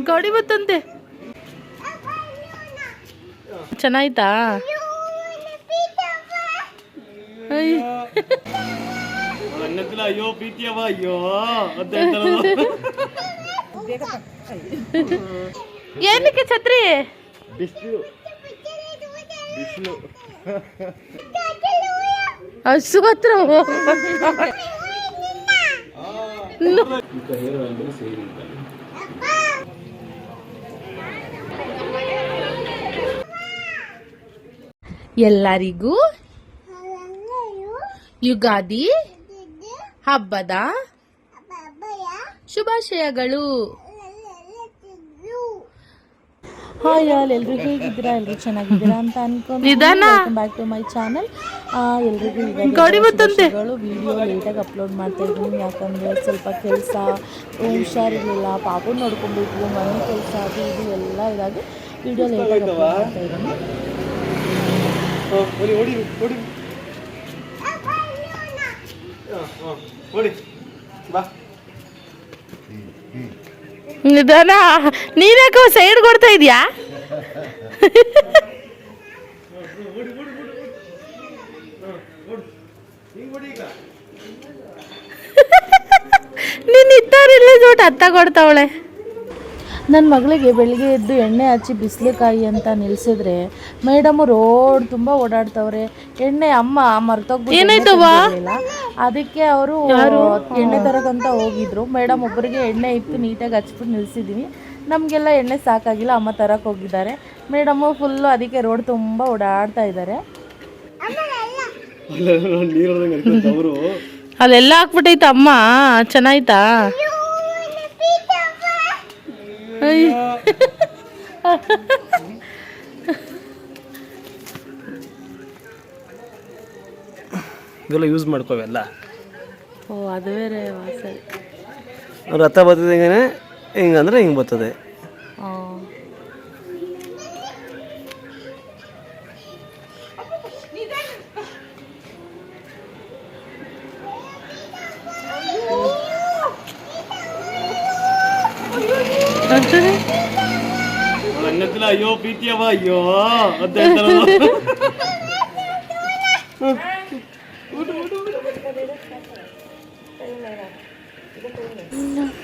ಗಾಡಿ ಬತ್ತಂತೆ. ಚೆನ್ನಾಯ್ತಾ? ಅಯ್ಯೋ ಪ್ರೀತಿಯವ ಅಯ್ಯೋ ಏನಕ್ಕೆ ಛತ್ರಿ? ಬಿಸಿಲು ಹಸು ಹತ್ರ ಎಲ್ಲರಿಗೂ ಯುಗಾದಿ ಹಬ್ಬದ ಶುಭಾಶಯಗಳು. ಹಾಯ್ ಆಲ್, ಎಲ್ರಿಗೂ ಹೇಗಿದ್ದೀರಾ? ಎಲ್ರು ಚೆನ್ನಾಗಿದ್ದೀರಾ ಅಂತ ಅನ್ಕೊಂಡು welcome back to my channel. ಎಲ್ರಿಗೂ ಶುಭಾಶಯಗಳು. ವಿಡಿಯೋ ಲೇಟಾಗಿ ಅಪ್ಲೋಡ್ ಮಾಡ್ತಾ ಇದ್ದೀನಿ, ಯಾಕಂದರೆ ಸ್ವಲ್ಪ ಕೆಲಸ ಹುಷಾರಿರಲಿಲ್ಲ, ಪಾಪು ನೋಡ್ಕೊಂಡ್ಬಿಟ್ವು, ಮನೆ ಕೆಲಸ ಅದು ಇದು ಎಲ್ಲ ಇದಾಗಿ ವಿಡಿಯೋ ಲೇಟಾಗಿ ಅಪ್ಲೋಡ್ ಮಾಡ್ತಾ ಇದ್ದೀನಿ. ನಿಧಾನ, ನೀನ್ಯಾಕೋ ಸೈಡ್ ಕೊಡ್ತಾ ಇದೀಯಾ? ನೀನ್ ಇತ್ತಾರಿಲ್ಲ ಜೋಟ್ ಹತ್ತ ಕೊಡ್ತಾವಳೆ. ನನ್ನ ಮಗಳಿಗೆ ಬೆಳಿಗ್ಗೆ ಎದ್ದು ಎಣ್ಣೆ ಹಚ್ಚಿ ಬಿಸಿಲುಕಾಯಿ ಅಂತ ನಿಲ್ಸಿದ್ರೆ ಮೇಡಮು ರೋಡ್ ತುಂಬ ಓಡಾಡ್ತವ್ರೆ. ಎಣ್ಣೆ ಅಮ್ಮ ಮರ್ತೋಗ್ಬಿಟ್ಟಿಲ್ಲ, ಅದಕ್ಕೆ ಅವರು ಎಣ್ಣೆ ತರಕಂತ ಹೋಗಿದ್ರು. ಮೇಡಮ್ ಒಬ್ಬರಿಗೆ ಎಣ್ಣೆ ಇತ್ತು, ನೀಟಾಗಿ ಹಚ್ಬಿಟ್ಟು ನಿಲ್ಸಿದ್ದೀವಿ. ನಮಗೆಲ್ಲ ಎಣ್ಣೆ ಸಾಕಾಗಿಲ್ಲ, ಅಮ್ಮ ತರಕ್ಕೆ ಹೋಗಿದ್ದಾರೆ. ಮೇಡಮು ಫುಲ್ಲು ಅದಕ್ಕೆ ರೋಡ್ ತುಂಬ ಓಡಾಡ್ತಾ ಇದ್ದಾರೆ. ಅಲ್ಲೆಲ್ಲ ಹಾಕ್ಬಿಟ್ಟೈತ ಅಮ್ಮ. ಚೆನ್ನಾಯ್ತಾ? ಇದೆಲ್ಲ ಯೂಸ್ ಮಾಡ್ಕೋವೆಲ್ಲ. ಓ, ಅದು ಬೇರೆ ಸರಿ. ರಥ ಬರ್ತದೆ ಹಿಂಗಂದ್ರೆ ಹಿಂಗೆ ಬರ್ತದೆ. ಅಯ್ಯೋ ಪ್ರೀತಿಯವ ಅಯ್ಯೋ ಅಂತ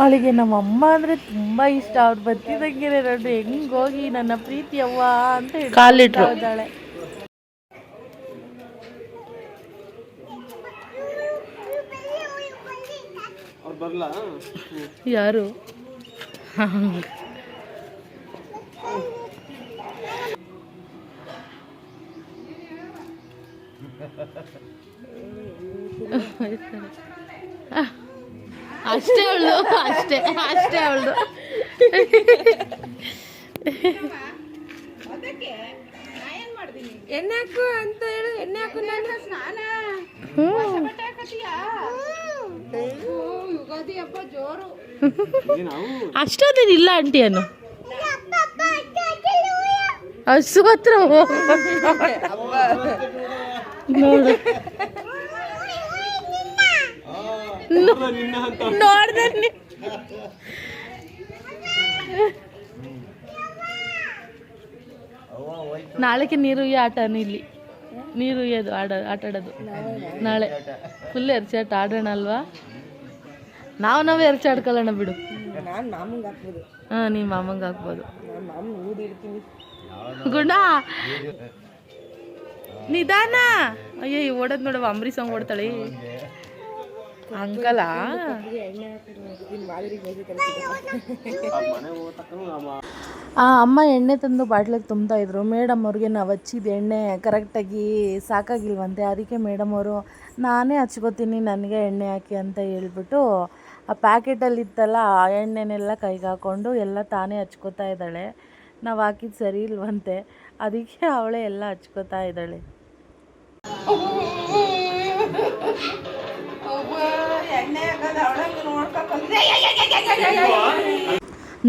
ಅವಳಿಗೆ ನಮ್ಮಮ್ಮ ಅಂದರೆ ತುಂಬ ಇಷ್ಟ. ಅವ್ರು ಬತ್ತಿದಂಗೆ ನೋಡಿ ಹೆಂಗೆ ಹೋಗಿ ನನ್ನ ಪ್ರೀತಿಯವ್ವ ಅಂತ ಕಾಲಿಟ್ಟಾಳೆ. ಯಾರು? ಅಷ್ಟೇ ಅವಳು, ಅಷ್ಟೇ ಅವಳು. ಎಣ್ಣೆ ಹಾಕು ಅಂತ ಹೇಳು, ಎಣ್ಣೆ ಹಾಕು. ನಾನು ಸ್ನಾನ ಯುಗಾದಿ ಹಬ್ಬ ಜೋರು. ಅಷ್ಟೊಂದೇನಿಲ್ಲ ಆಂಟಿ ಅನ್ನು ಹಸು ಹತ್ರ ನೋಡು. ನೋಡ್ದೆ ನಾಳೆಗೆ ನೀರು ಉಯ್ಯೋ ಆಟನು ಇಲ್ಲಿ. ನೀರು ಉಯ್ಯೋದು ಆಟ ಆಡೋದು ನಾಳೆ ಫುಲ್ ಎರ್ಚಾಟ ಆಡೋಣ ಅಲ್ವಾ? ನಾವೇ ಎರ್ಚಾಡ್ಕೊಳ್ಳೋಣ ಬಿಡು. ಹಾಂ, ನೀ ಮಾಮಂಗೆ ಹಾಕ್ಬೋದು. ಗುಣ ನಿಧಾನ. ಅಯ್ಯೋ ಓಡೋದು ನೋಡವ, ಅಂಬರೀಷ್ ಹಂಗೆ ಓಡ್ತಾಳೆ ಅಂಕಲ. ಅಮ್ಮ ಎಣ್ಣೆ ತಂದು ಬಾಟ್ಲಿಗೆ ತುಂಬ್ತಾ ಇದ್ರು. ಮೇಡಮ್ ಅವ್ರಿಗೆ ನಾವು ಹಚ್ಚಿದ ಎಣ್ಣೆ ಕರೆಕ್ಟಾಗಿ ಸಾಕಾಗಿಲ್ವಂತೆ. ಅದಕ್ಕೆ ಮೇಡಮ್ ಅವರು ನಾನೇ ಹಚ್ಕೋತೀನಿ, ನನಗೆ ಎಣ್ಣೆ ಹಾಕಿ ಅಂತ ಹೇಳ್ಬಿಟ್ಟು ಆ ಪ್ಯಾಕೆಟಲ್ಲಿ ಇತ್ತಲ್ಲ ಆ ಎಣ್ಣೆನೆಲ್ಲ ಕೈಗೆ ಹಾಕ್ಕೊಂಡು ಎಲ್ಲ ತಾನೇ ಹಚ್ಕೋತಾ ಇದ್ದಾಳೆ. ನಾವು ಹಾಕಿದ್ದು ಸರಿ ಇಲ್ವಂತೆ, ಅದಕ್ಕೆ ಅವಳೇ ಎಲ್ಲ ಹಚ್ಕೋತಾ ಇದ್ದಾಳೆ.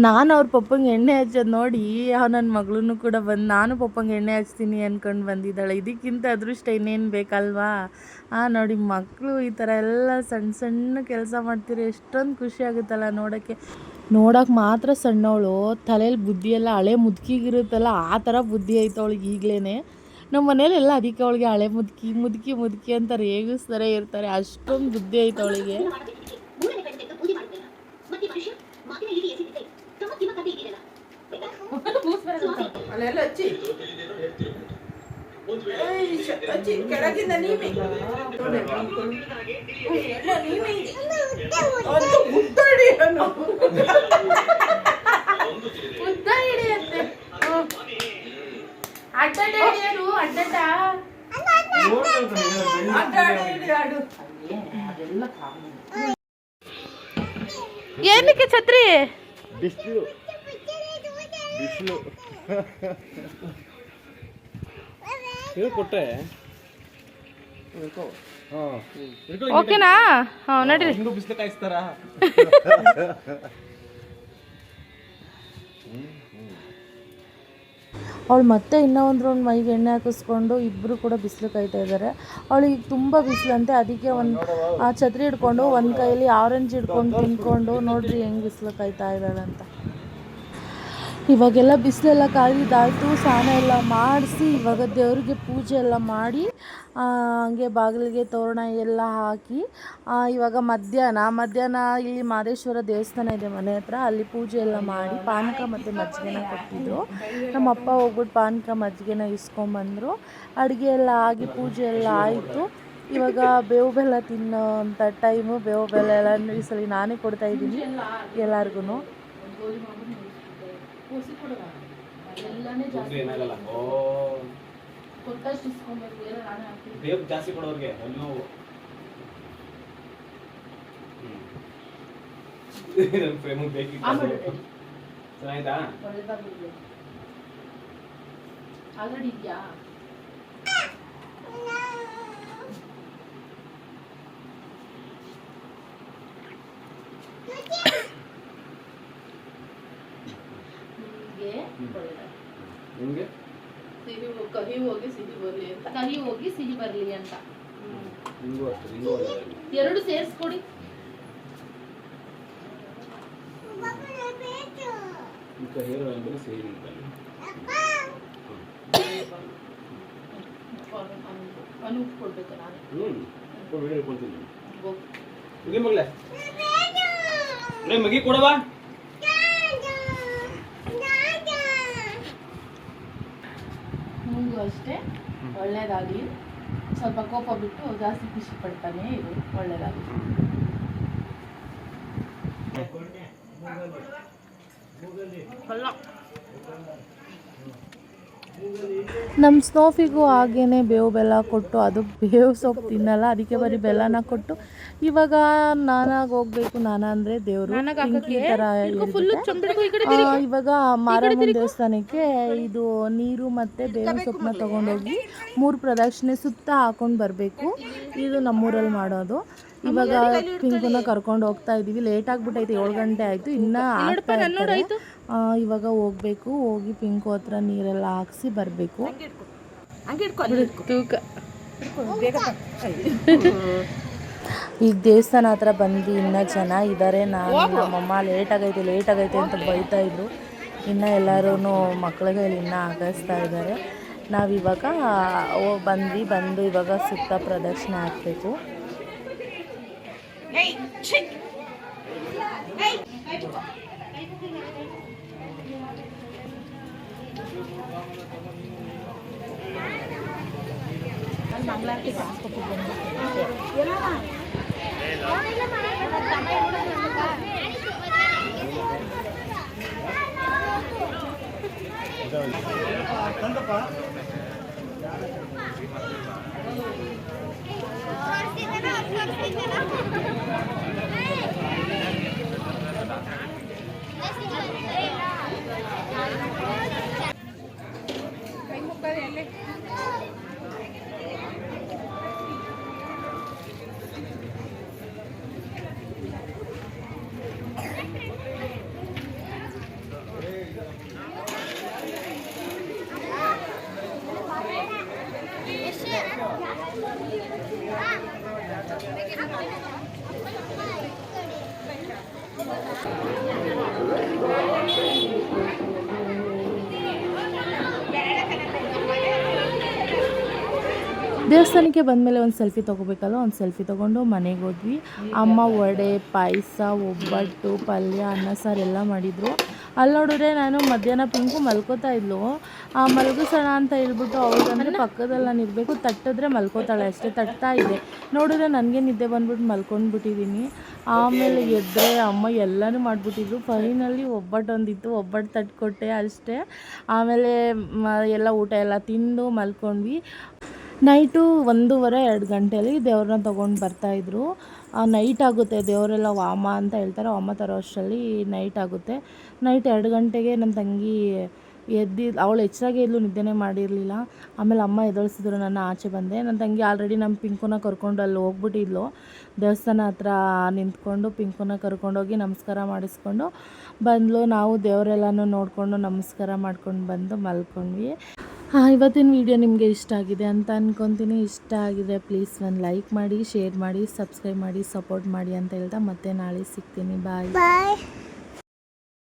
ನಾನು ಅವ್ರ ಪಪ್ಪಂಗೆ ಎಣ್ಣೆ ಹಚ್ಚೋದು ನೋಡಿ ನನ್ನ ಮಗಳೂ ಕೂಡ ಬಂದು ನಾನು ಪಪ್ಪಂಗೆ ಎಣ್ಣೆ ಹಚ್ತೀನಿ ಅಂದ್ಕೊಂಡು ಬಂದಿದ್ದಾಳೆ. ಇದಕ್ಕಿಂತ ಅದೃಷ್ಟ ಇನ್ನೇನು ಬೇಕಲ್ವಾ? ನೋಡಿ ಮಕ್ಕಳು ಈ ಥರ ಎಲ್ಲ ಸಣ್ಣ ಸಣ್ಣ ಕೆಲಸ ಮಾಡ್ತೀರಿ, ಎಷ್ಟೊಂದು ಖುಷಿ ಆಗುತ್ತಲ್ಲ ನೋಡೋಕ್ಕೆ. ನೋಡೋಕೆ ಮಾತ್ರ ಸಣ್ಣವಳು, ತಲೆಯಲ್ಲಿ ಬುದ್ಧಿ ಎಲ್ಲ ಹಳೆ ಮುದುಕಿಗಿರುತ್ತಲ್ಲ ಆ ಥರ ಬುದ್ಧಿ ಐತೆ ಅವಳಿಗೆ ಈಗಲೇ. ನಮ್ಮ ಮನೇಲೆಲ್ಲ ಅದಕ್ಕೆ ಅವಳಿಗೆ ಹಳೆ ಮುದುಕಿ ಮುದುಕಿ ಮುದುಕಿ ಅಂತ ರೇಗಿಸ್ತಾರೆ ಇರ್ತಾರೆ, ಅಷ್ಟೊಂದು ಬುದ್ಧಿ ಐತೆ ಅವಳಿಗೆ. ಕೆಳಗಿಂದ ನೀವೇ ಏನಕ್ಕೆ ಛತ್ರಿ? ಬಿಸಿಲು ಬಿಸಿಲು ಕೊಟ್ಟೆ. ಓಕೆನಾ? ಹಾಂ ನಡ್ರಿ. ಬಿಸಿಲು ಕಾಯಿಸ್ತಾರ. ಅವಳು ಮತ್ತೆ ಇನ್ನೂ ಒಂದು ರೌಂಡ್ ಮೈಗೆ ಎಣ್ಣೆ ಹಾಕಿಸ್ಕೊಂಡು ಇಬ್ಬರು ಕೂಡ ಬಿಸಿಲು ಕಾಯ್ತಾ ಇದ್ದಾರೆ. ಅವಳಿಗೆ ತುಂಬ ಬಿಸಿಲಂತೆ, ಅದಕ್ಕೆ ಒಂದು ಛತ್ರಿ ಹಿಡ್ಕೊಂಡು ಒಂದು ಕೈಯಲ್ಲಿ ಆರೆಂಜ್ ಹಿಡ್ಕೊಂಡು ತಿನ್ಕೊಂಡು ನೋಡ್ರಿ ಹೆಂಗೆ ಬಿಸಿಲು ಕಾಯ್ತಾ ಇದ್ದಾಳೆ ಅಂತ. ಇವಾಗೆಲ್ಲ ಬಿಸಿಲೆಲ್ಲ ಕಾಯ್ದಿದ್ದಾಯಿತು, ಸ್ನಾನ ಎಲ್ಲ ಮಾಡಿಸಿ ಇವಾಗ ದೇವರಿಗೆ ಪೂಜೆ ಎಲ್ಲ ಮಾಡಿ ಹಂಗೆ ಬಾಗಿಲಿಗೆ ತೋರಣ ಎಲ್ಲ ಹಾಕಿ ಇವಾಗ ಮಧ್ಯಾಹ್ನ ಇಲ್ಲಿ ಮಾದೇಶ್ವರ ದೇವಸ್ಥಾನ ಇದೆ ಮನೆ ಹತ್ರ, ಅಲ್ಲಿ ಪೂಜೆ ಎಲ್ಲ ಮಾಡಿ ಪಾನಕ ಮತ್ತು ಮಜ್ಜಿಗೆನ ಕೊಟ್ಟಿದ್ರು. ನಮ್ಮ ಅಪ್ಪ ಹೋಗ್ಬಿಟ್ಟು ಪಾನಕ ಮಜ್ಜಿಗೆನ ಇಸ್ಕೊಂಬಂದರು. ಅಡುಗೆ ಎಲ್ಲ ಆಗಿ ಪೂಜೆ ಎಲ್ಲ ಆಯಿತು. ಇವಾಗ ಬೇವು ಬೆಲ್ಲ ತಿನ್ನೋಂಥ ಟೈಮು. ಬೇವು ಬೆಲ್ಲ ಎಲ್ಲ ಈ ಸಲ ನಾನೇ ಕೊಡ್ತಾಯಿದ್ದೀನಿ ಎಲ್ಲರಿಗೂ. ಜಾಸ್ತಿ ಕೊಡೋರಿಗೆ ಚೆನ್ನಾಯ್ತಾ? ಆಲ್ರೆಡಿ ಇದೆಯಾ? ನಿಮಗೆ ಕಹಿ ಹೋಗಿ ಸಿಹಿ ಬರಲಿ ಅಂತ. ಕಹಿ ಹೋಗಿ ಸಿಹಿ ಬರಲಿ ಅಂತ ಎರಡು ಸೇರಿಸ್ಕೊಡಿ. ಅನುಪ್ ಕೊಡ್ಬೇಕು ನಾನು ಮಗಿ ಕೊಡವಾ? ಮುಂದೆ ಅಷ್ಟೇ ಒಳ್ಳೇದಾಗಲಿ. ಸ್ವಲ್ಪ ಕೋಪ ಬಿಟ್ಟು ಜಾಸ್ತಿ ಖುಷಿ ಪಡ್ತಾನೆ ಇದು, ಒಳ್ಳೇದಾಗಲಿ. ನಮ್ಮ ಸ್ನೋಫಿಗೂ ಹಾಗೇ ಬೇವು ಬೆಲ್ಲ ಕೊಟ್ಟು, ಅದು ಬೇವು ಸೊಪ್ಪು ತಿನ್ನಲ್ಲ, ಅದಕ್ಕೆ ಬರೀ ಬೆಲ್ಲನ ಕೊಟ್ಟು ಇವಾಗ ನಾನಾಗಿ ಹೋಗ್ಬೇಕು. ನಾನ ಅಂದರೆ ದೇವರು ಪಿಂಕಿ ಥರ ಇವಾಗ ಮಾರಮ್ಮನ ದೇವಸ್ಥಾನಕ್ಕೆ ಇದು ನೀರು ಮತ್ತು ಬೇವು ಸೊಪ್ಪನ್ನ ತೊಗೊಂಡೋಗಿ 3 ಪ್ರದಕ್ಷಿಣೆ ಸುತ್ತ ಹಾಕೊಂಡು ಬರಬೇಕು. ಇದು ನಮ್ಮೂರಲ್ಲಿ ಮಾಡೋದು. ಇವಾಗ ಪಿಂಕನ್ನ ಕರ್ಕೊಂಡು ಹೋಗ್ತಾ ಇದ್ದೀವಿ. ಲೇಟ್ ಆಗಿಬಿಟ್ಟೈತೆ, 7 ಗಂಟೆ ಆಯಿತು, ಇನ್ನೂ ಆಗ್ತಾ ಇರ್ತಾರೆ. ಇವಾಗ ಹೋಗ್ಬೇಕು, ಹೋಗಿ ಪಿಂಕು ಹತ್ರ ನೀರೆಲ್ಲ ಹಾಕ್ಸಿ ಬರಬೇಕು. ಈಗ ದೇವಸ್ಥಾನ ಹತ್ರ ಬಂದು ಇನ್ನೂ ಜನ ಇದ್ದಾರೆ. ನಮ್ಮಮ್ಮ ಲೇಟ್ ಆಗೈತೆ ಅಂತ ಬೈತಾ ಇದ್ರು. ಇನ್ನು ಎಲ್ಲರೂ ಮಕ್ಕಳಿಗೆ ಇನ್ನೂ ಹಾಕಿಸ್ತಾ ಇದ್ದಾರೆ. ನಾವಿವಾಗ ಬಂದು ಇವಾಗ ಸುತ್ತ ಪ್ರದಕ್ಷಿಣೆ ಹಾಕಬೇಕು. ಮಂಗಳಾರತಿ ಕಾಸ್ಕೊಟ್ಟು ದೇವಸ್ಥಾನಕ್ಕೆ ಬಂದಮೇಲೆ ಒಂದು ಸೆಲ್ಫಿ ತೊಗೋಬೇಕಲ್ಲ, ಒಂದು ಸೆಲ್ಫಿ ತೊಗೊಂಡು ಮನೆಗೆ ಹೋದ್ವಿ. ಅಮ್ಮ ವಡೆ, ಪಾಯಸ, ಒಬ್ಬಟ್ಟು, ಪಲ್ಯ, ಅನ್ನ ಸಾರು ಎಲ್ಲ ಮಾಡಿದರು. ಅಲ್ಲಿ ನೋಡಿದ್ರೆ ನಾನು ಮಧ್ಯಾಹ್ನ ಪಿಂಕು ಮಲ್ಕೋತಾ ಇದ್ಲು. ಮಲ್ಗಿಸೋಣ ಅಂತ ಹೇಳ್ಬಿಟ್ಟು ಅವಳಂದರೆ ಪಕ್ಕದಲ್ಲಿ ನಾನು ಇರಬೇಕು, ತಟ್ಟಿದ್ರೆ ಮಲ್ಕೋತಾಳೆ ಅಷ್ಟೇ, ತಟ್ತಾ ಇದೆ. ನೋಡಿದ್ರೆ ನನಗೆ ನಿದ್ದೆ ಬಂದ್ಬಿಟ್ಟು ಮಲ್ಕೊಂಡ್ಬಿಟ್ಟಿದ್ದೀನಿ. ಆಮೇಲೆ ಎದ್ದರೆ ಅಮ್ಮ ಎಲ್ಲನೂ ಮಾಡಿಬಿಟ್ಟಿದ್ರು. ಫೈನಲಿ ಒಬ್ಬಟ್ಟು ಒಂದಿತ್ತು, ಒಬ್ಬಟ್ಟು ತಟ್ಕೊಟ್ಟೆ ಅಷ್ಟೇ. ಆಮೇಲೆ ಎಲ್ಲ ಊಟ ಎಲ್ಲ ತಿಂದು ಮಲ್ಕೊಂಡ್ವಿ. ನೈಟು 1:30-2 ಗಂಟೆಯಲ್ಲಿ ದೇವ್ರನ್ನ ತೊಗೊಂಡು ಬರ್ತಾಯಿದ್ರು. ನೈಟ್ ಆಗುತ್ತೆ, ದೇವರೆಲ್ಲ ವಾಮ ಅಂತ ಹೇಳ್ತಾರೆ, ವಾಮ ತರೋ ಅಷ್ಟರಲ್ಲಿ ನೈಟ್ ಆಗುತ್ತೆ. ನೈಟ್ 2 ಗಂಟೆಗೆ ನನ್ನ ತಂಗಿ ಅವಳು ಹೆಚ್ಚಾಗಿ ಎಲ್ಲೂ ನಿದ್ದೆನೇ ಮಾಡಿರಲಿಲ್ಲ. ಆಮೇಲೆ ಅಮ್ಮ ಎದುರಿಸಿದ್ರು, ನನ್ನ ಆಚೆ ಬಂದೆ. ನನ್ನ ತಂಗಿ ಆಲ್ರೆಡಿ ನಮ್ಮ ಪಿಂಕುನ ಕರ್ಕೊಂಡು ಅಲ್ಲಿ ಹೋಗ್ಬಿಟ್ಟಿದ್ಲು. ದೇವಸ್ಥಾನ ಹತ್ರ ನಿಂತ್ಕೊಂಡು ಪಿಂಕುನ ಕರ್ಕೊಂಡೋಗಿ ನಮಸ್ಕಾರ ಮಾಡಿಸ್ಕೊಂಡು ಬಂದಳು. ನಾವು ದೇವರೆಲ್ಲನೂ ನೋಡಿಕೊಂಡು ನಮಸ್ಕಾರ ಮಾಡ್ಕೊಂಡು ಬಂದು ಮಲ್ಕೊಂಡ್ವಿ. ಇವತ್ತಿನ ವಿಡಿಯೋ ನಿಮಗೆ ಇಷ್ಟ ಆಗಿದೆ ಅಂತ ಅಂದ್ಕೊತೀನಿ. ಇಷ್ಟ ಆಗಿದೆ ಪ್ಲೀಸ್ ಒಂದು ಲೈಕ್ ಮಾಡಿ, ಶೇರ್ ಮಾಡಿ, ಸಬ್ಸ್ಕ್ರೈಬ್ ಮಾಡಿ, ಸಪೋರ್ಟ್ ಮಾಡಿ ಅಂತ ಹೇಳ್ತಾ ಮತ್ತೆ ನಾಳೆ ಸಿಗ್ತೀನಿ. ಬಾಯ್.